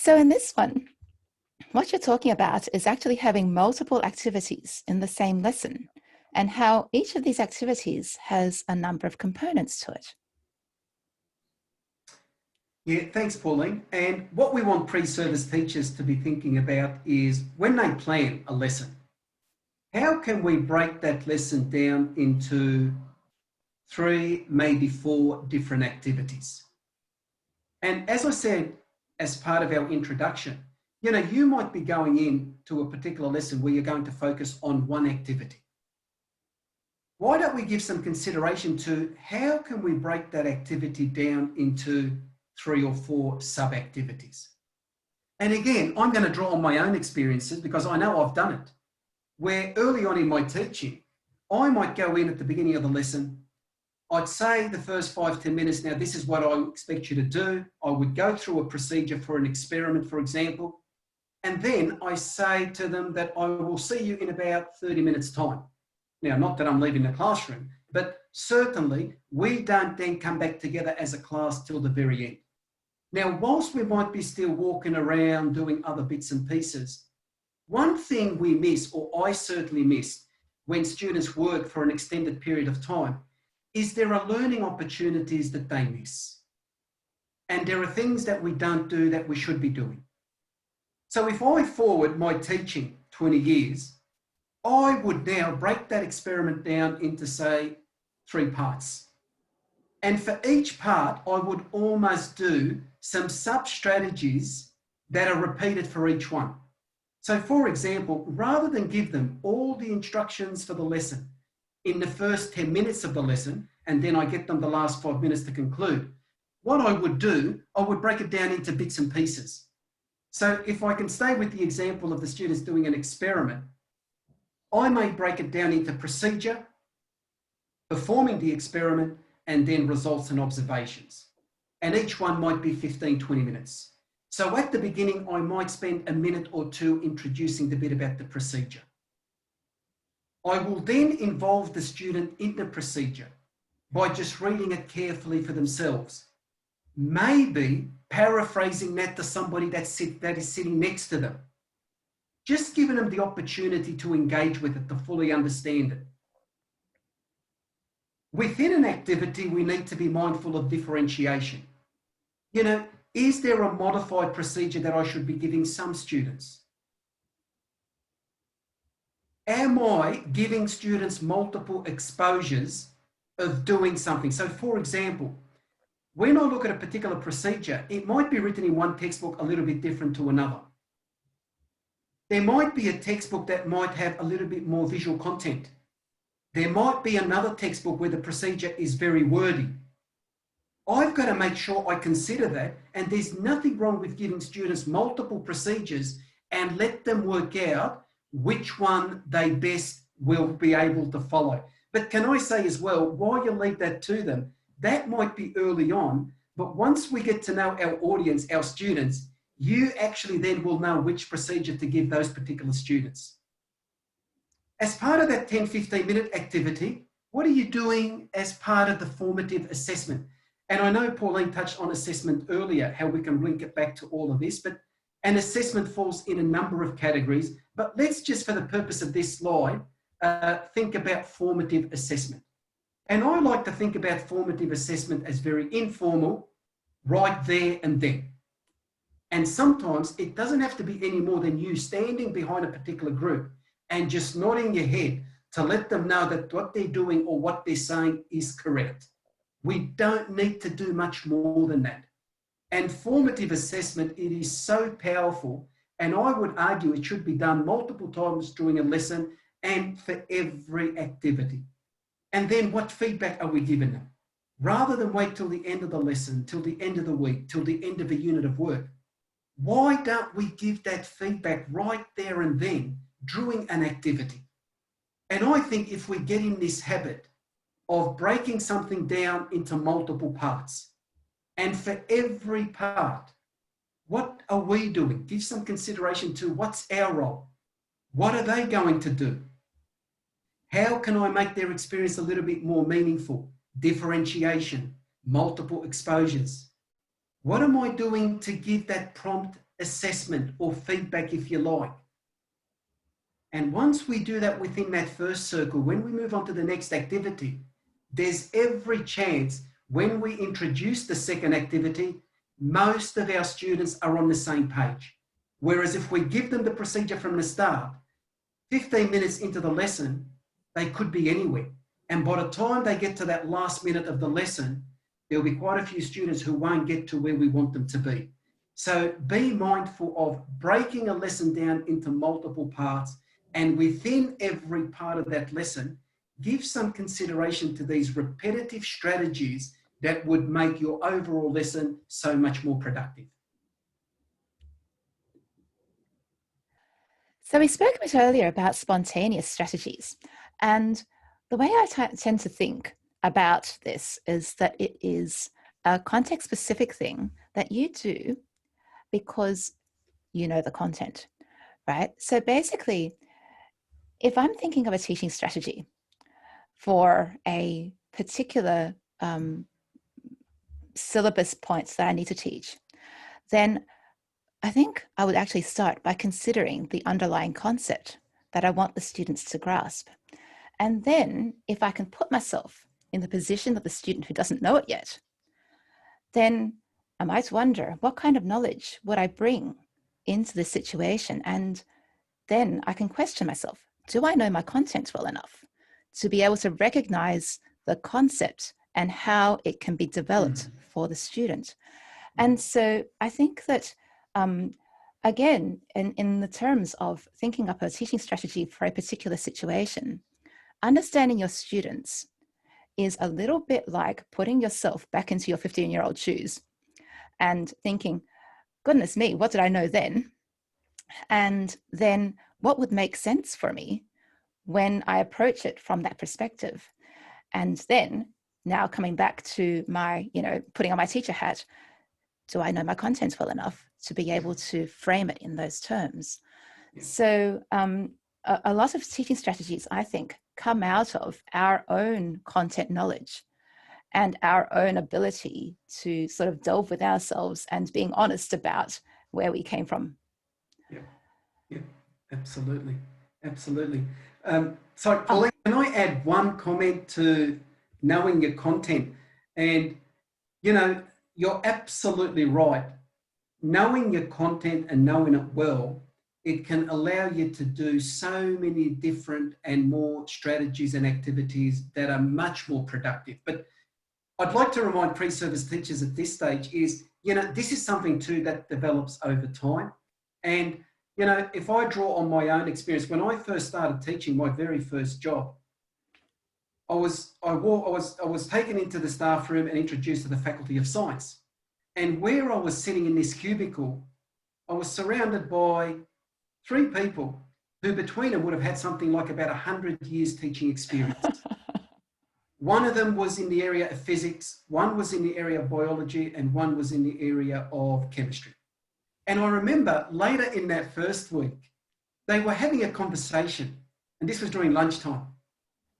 So in this one, what you're talking about is actually having multiple activities in the same lesson and how each of these activities has a number of components to it. Yeah, thanks, Pauline. And what we want pre-service teachers to be thinking about is when they plan a lesson, how can we break that lesson down into 3, maybe 4 different activities? And as I said, as part of our introduction, you might be going into a particular lesson where you're going to focus on one activity. Why don't we give some consideration to how can we break that activity down into 3 or 4 sub-activities? And again, I'm going to draw on my own experiences because I know I've done it, where early on in my teaching, I might go in at the beginning of the lesson, I'd say the first 5-10 minutes, now this is what I expect you to do. I would go through a procedure for an experiment, for example, and then I say to them that I will see you in about 30 minutes time. Now, not that I'm leaving the classroom, but certainly we don't then come back together as a class till the very end. Now, whilst we might be still walking around doing other bits and pieces, one thing we miss, or I certainly missed, when students work for an extended period of time, is there are learning opportunities that they miss. And there are things that we don't do that we should be doing. So if I forward my teaching 20 years, I would now break that experiment down into, say, 3 parts. And for each part, I would almost do some sub-strategies that are repeated for each one. So for example, rather than give them all the instructions for the lesson in the first 10 minutes of the lesson, and then I get them the last 5 minutes to conclude, what I would do, I would break it down into bits and pieces. So if I can stay with the example of the students doing an experiment, I may break it down into procedure, performing the experiment, and then results and observations. And each one might be 15-20 minutes. So at the beginning, I might spend a minute or 2 introducing the bit about the procedure. I will then involve the student in the procedure by just reading it carefully for themselves. Maybe paraphrasing that to somebody that is sitting next to them. Just giving them the opportunity to engage with it, to fully understand it. Within an activity, we need to be mindful of differentiation. Is there a modified procedure that I should be giving some students? Am I giving students multiple exposures of doing something? So for example, when I look at a particular procedure, it might be written in one textbook a little bit different to another. There might be a textbook that might have a little bit more visual content. There might be another textbook where the procedure is very wordy. I've got to make sure I consider that, and there's nothing wrong with giving students multiple procedures and let them work out which one they best will be able to follow. But can I say as well, while you leave that to them, that might be early on, but once we get to know our audience, our students, you actually then will know which procedure to give those particular students. As part of that 10-15 minute activity, what are you doing as part of the formative assessment? And I know Pauline touched on assessment earlier, how we can link it back to all of this, but an assessment falls in a number of categories. But let's just, for the purpose of this slide, think about formative assessment. And I like to think about formative assessment as very informal, right there and then. And sometimes it doesn't have to be any more than you standing behind a particular group and just nodding your head to let them know that what they're doing or what they're saying is correct. We don't need to do much more than that. And formative assessment, it is so powerful, and I would argue it should be done multiple times during a lesson and for every activity. And then what feedback are we giving them? Rather than wait till the end of the lesson, till the end of the week, till the end of a unit of work, why don't we give that feedback right there and then during an activity? And I think if we get in this habit of breaking something down into multiple parts, and for every part, what are we doing? Give some consideration to what's our role? What are they going to do? How can I make their experience a little bit more meaningful? Differentiation, multiple exposures. What am I doing to give that prompt assessment or feedback, if you like. And once we do that within that first circle, when we move on to the next activity, there's every chance when we introduce the second activity, most of our students are on the same page. Whereas if we give them the procedure from the start, 15 minutes into the lesson, they could be anywhere. And by the time they get to that last minute of the lesson, there'll be quite a few students who won't get to where we want them to be. So be mindful of breaking a lesson down into multiple parts, and within every part of that lesson, give some consideration to these repetitive strategies that would make your overall lesson so much more productive. So we spoke a bit earlier about spontaneous strategies, and the way I tend to think about this is that it is a context-specific thing that you do because you know the content, right? So basically, if I'm thinking of a teaching strategy for a particular syllabus points that I need to teach, then I think I would actually start by considering the underlying concept that I want the students to grasp. And then if I can put myself in the position of the student who doesn't know it yet, then I might wonder, what kind of knowledge would I bring into this situation? And then I can question myself, do I know my content well enough to be able to recognize the concept and how it can be developed for the student? And so I think that, again, in the terms of thinking up a teaching strategy for a particular situation, understanding your students is a little bit like putting yourself back into your 15-year-old shoes and thinking, goodness me, what did I know then? And then what would make sense for me when I approach it from that perspective? And then now coming back to my, putting on my teacher hat, do I know my content well enough to be able to frame it in those terms? Yeah. So a lot of teaching strategies, I think, come out of our own content knowledge and our own ability to sort of delve with ourselves and being honest about where we came from. Yeah, absolutely. Absolutely. So, Pauline, can I add one comment to knowing your content? And, you're absolutely right. Knowing your content and knowing it well, it can allow you to do so many different and more strategies and activities that are much more productive. But I'd like to remind pre-service teachers at this stage is, this is something too that develops over time. And, if I draw on my own experience, when I first started teaching my very first job, I was taken into the staff room and introduced to the Faculty of Science. And where I was sitting in this cubicle, I was surrounded by 3 people who between them would have had something like about 100 years teaching experience. One of them was in the area of physics, one was in the area of biology, and one was in the area of chemistry. And I remember later in that first week, they were having a conversation, and this was during lunchtime.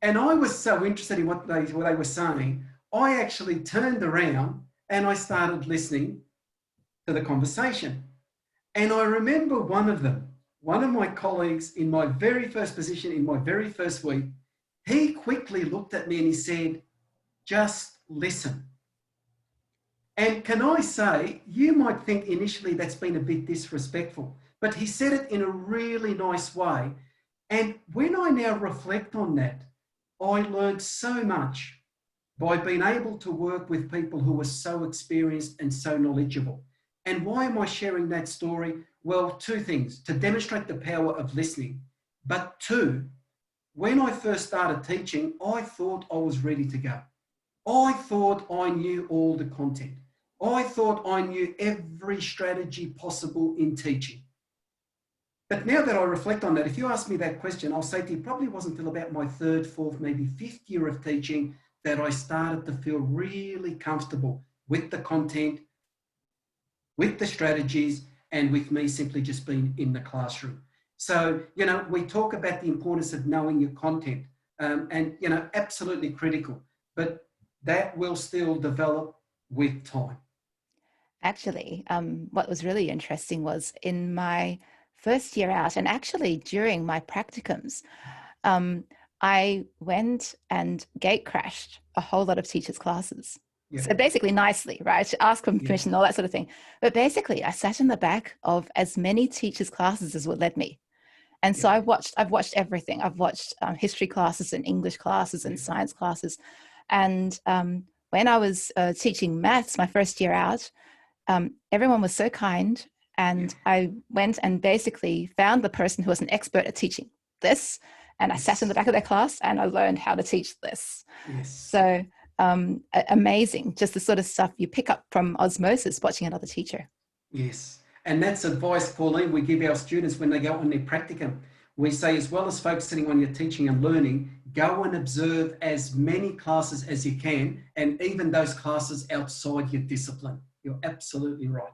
And I was so interested in what they were saying, I actually turned around and I started listening to the conversation. And I remember one of my colleagues in my very first position, in my very first week, he quickly looked at me and he said, just listen. And can I say, you might think initially that's been a bit disrespectful, but he said it in a really nice way. And when I now reflect on that, I learned so much by being able to work with people who were so experienced and so knowledgeable. And why am I sharing that story? Well, 2 things: to demonstrate the power of listening, but 2, when I first started teaching, I thought I was ready to go. I thought I knew all the content. I thought I knew every strategy possible in teaching. But now that I reflect on that, if you ask me that question, I'll say to you, probably wasn't until about my 3rd, 4th, maybe 5th year of teaching that I started to feel really comfortable with the content, with the strategies, and with me simply just being in the classroom. So, we talk about the importance of knowing your content and, absolutely critical, but that will still develop with time. Actually, what was really interesting was in my first year out, and actually during my practicums, um, I went and gate crashed a whole lot of teachers' classes. Yeah, So basically, nicely, right? Ask for yeah, permission, all that sort of thing. But basically, I sat in the back of as many teachers' classes as would let me. And yeah, so I've watched everything. I've watched history classes and English classes yeah, and science classes. And when I was teaching maths my first year out, everyone was so kind. yeah. And I went and basically found the person who was an expert at teaching this. And I sat in the Yes, back of their class and I learned how to teach this. yes, So amazing, just the sort of stuff you pick up from osmosis watching another teacher. yes. And that's advice, Pauline, we give our students when they go on their practicum. We say, as well as focusing on your teaching and learning, go and observe as many classes as you can, and even those classes outside your discipline. You're absolutely right.